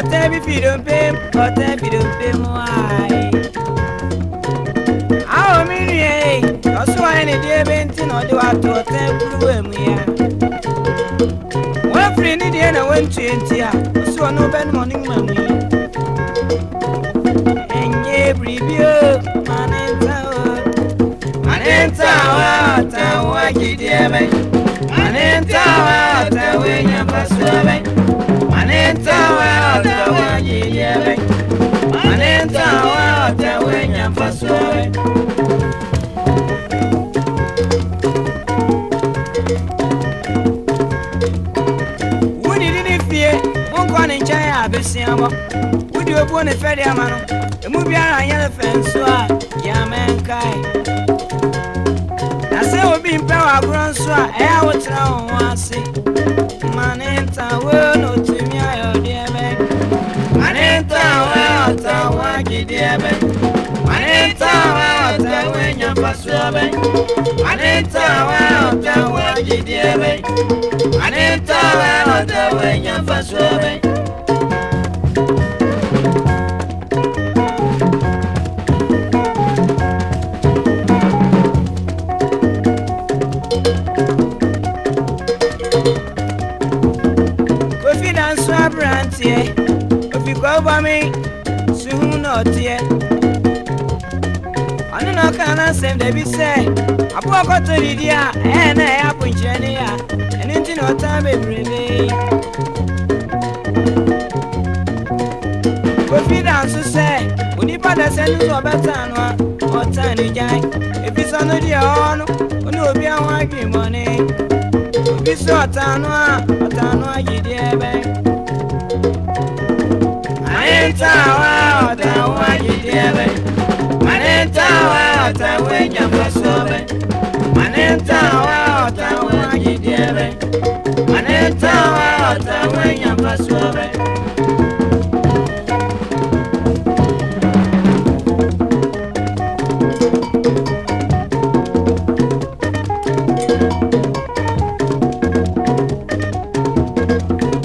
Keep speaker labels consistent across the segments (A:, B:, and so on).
A: Otebi fidum pem, why? Our mini, also any dear bentin or do I to a temple? Well, friend, I went to India, so no bad morning, mammy. And ye preview, Manenta, Tower, dear man. Manenta, Tower, your first Manenta wa yiyebe Manenta wa tawenya faswe Wudi dini fie Mungu ni nchaya abesiamo Wudi obuo ne fedi amano Emu biara anyele fensua ya menkai Nase obi mpewa aburansua Eya wotra onwasi Manenta wa no Gidiebe Manenta wa tawenya faswabe Manenta wa tawa gidiebe Manenta wa tawenya faswabe Kofi danso abrantie Kofi kwa bami Dear, I don't know, can I send the say? I walk out to the dear, and I have in Chenia, and into no time every day. Coffee dance to say, when you put a sentence of Batana or Tiny Gang, if it's on the honor, when you'll be on my money. If it's so Tanoa, you dear bag. Manenta wa tawa gidiebe Manenta wa tawenya fasobe Manenta wa tawa gidiebe Manenta wa tawenya fasobe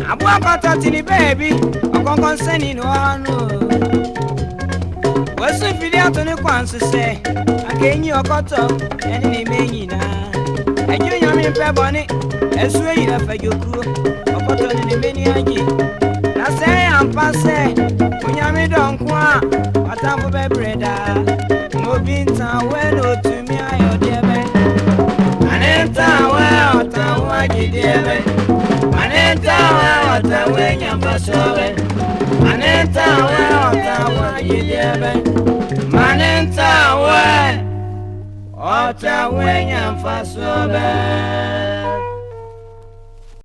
A: Abwa kota tini baby Concerning one, what's the video to the ones to say? I can't you got up and any menina. And you young in Pebonny, and sway up for your crew, or put on any many again. Now say I'm passé, when you're made on qua, what time for bread? Moving town well to me, I owe dear man. Manenta well, Tawa, dear man. Manenta well, Tawa, young Passover. Manenta wa tawa yidebe Manenta wa otawenya fasobe